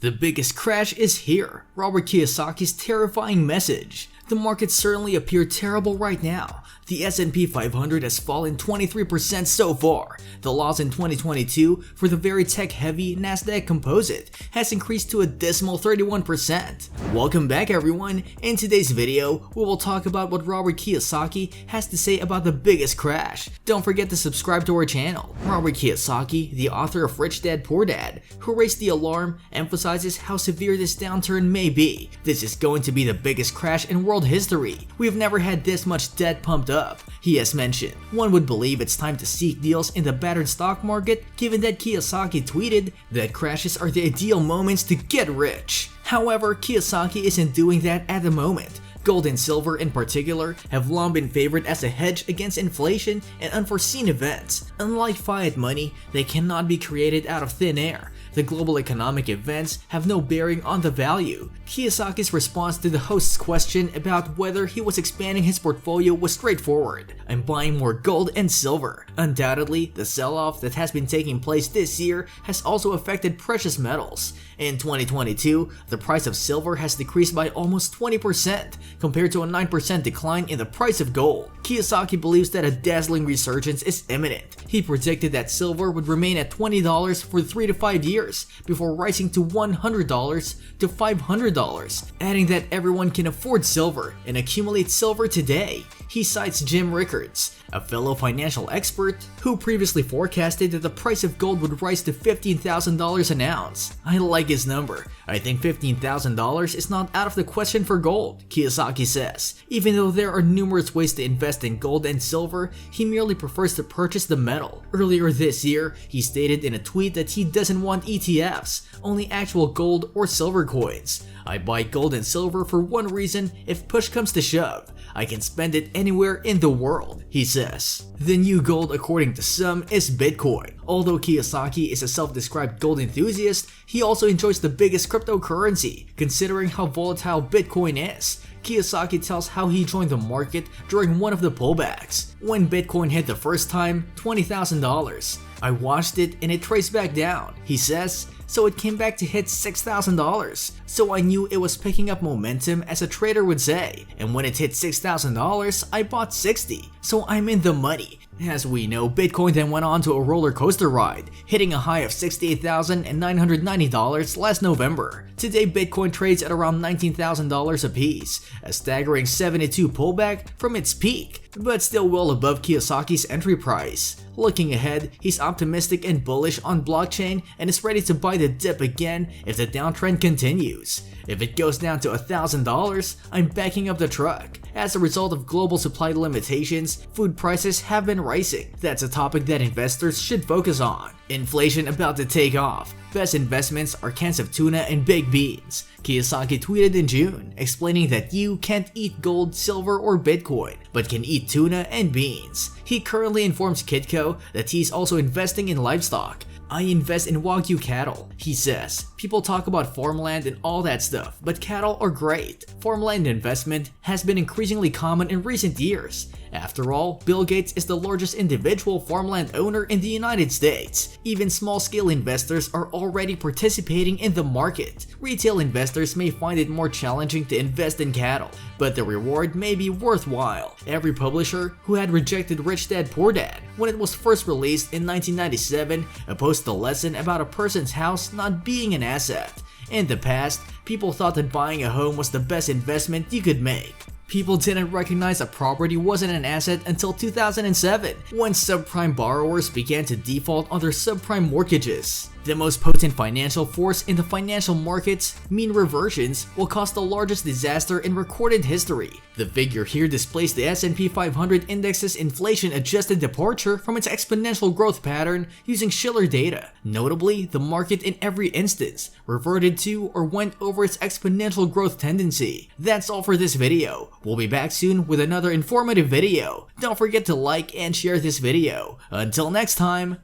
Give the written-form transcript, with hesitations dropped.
The biggest crash is here. Robert Kiyosaki's terrifying message. The markets certainly appear terrible right now. The S&P 500 has fallen 23% so far. The loss in 2022 for the very tech-heavy Nasdaq Composite has increased to a dismal 31%. Welcome back everyone. In today's video, we will talk about what Robert Kiyosaki has to say about the biggest crash. Don't forget to subscribe to our channel. Robert Kiyosaki, the author of Rich Dad Poor Dad, who raised the alarm, emphasizes how severe this downturn may be. This is going to be the biggest crash in world history. We've never had this much debt pumped up, he has mentioned. One would believe it's time to seek deals in the battered stock market, given that Kiyosaki tweeted that crashes are the ideal moments to get rich. However, Kiyosaki isn't doing that at the moment. Gold and silver in particular have long been favored as a hedge against inflation and unforeseen events. Unlike fiat money, they cannot be created out of thin air. The global economic events have no bearing on the value. Kiyosaki's response to the host's question about whether he was expanding his portfolio was straightforward. I'm buying more gold and silver. Undoubtedly, the sell-off that has been taking place this year has also affected precious metals. In 2022, the price of silver has decreased by almost 20% compared to a 9% decline in the price of gold. Kiyosaki believes that a dazzling resurgence is imminent. He predicted that silver would remain at $20 for 3 to 5 years before rising to $100 to $500, adding that everyone can afford silver and accumulate silver today. He cites Jim Rickards, a fellow financial expert who previously forecasted that the price of gold would rise to $15,000 an ounce. I like his number. I think $15,000 is not out of the question for gold, Kiyosaki says. Even though there are numerous ways to invest in gold and silver, he merely prefers to purchase the metal. Earlier this year, he stated in a tweet that he doesn't want ETFs, only actual gold or silver coins. I buy gold and silver for one reason: if push comes to shove, I can spend it anywhere in the world, he says. The new gold, according to some, is Bitcoin. Although Kiyosaki is a self-described gold enthusiast, he also enjoys the biggest cryptocurrency, considering how volatile Bitcoin is. Kiyosaki tells how he joined the market during one of the pullbacks, when Bitcoin hit the first time $20,000. I watched it and it traced back down, he says. So it came back to hit $6,000. So I knew it was picking up momentum, as a trader would say, and when it hit $6,000, I bought 60. So I'm in the money. As we know, Bitcoin then went on to a roller coaster ride, hitting a high of $68,990 last November. Today, Bitcoin trades at around $19,000 apiece, a staggering 72% pullback from its peak, but still well above Kiyosaki's entry price. Looking ahead, he's optimistic and bullish on blockchain and is ready to buy the dip again if the downtrend continues. If it goes down to $1,000, I'm backing up the truck. As a result of global supply limitations, food prices have been rising. That's a topic that investors should focus on. Inflation about to take off. Best investments are cans of tuna and baked beans. Kiyosaki tweeted in June, explaining that you can't eat gold, silver, or Bitcoin, but can eat tuna and beans. He currently informs Kitco that he's also investing in livestock. I invest in Wagyu cattle, he says. People talk about farmland and all that stuff, but cattle are great. Farmland investment has been increasingly common in recent years. After all, Bill Gates is the largest individual farmland owner in the United States. Even small-scale investors are already participating in the market. Retail investors may find it more challenging to invest in cattle, but the reward may be worthwhile. Every publisher who had rejected Rich Dad Poor Dad when it was first released in 1997 opposed the lesson about a person's house not being an asset. In the past, people thought that buying a home was the best investment you could make. People didn't recognize a property wasn't an asset until 2007, when subprime borrowers began to default on their subprime mortgages. The most potent financial force in the financial markets, mean reversions, will cause the largest disaster in recorded history. The figure here displays the S&P 500 index's inflation-adjusted departure from its exponential growth pattern using Shiller data. Notably, the market in every instance reverted to or went over its exponential growth tendency. That's all for this video. We'll be back soon with another informative video. Don't forget to like and share this video. Until next time.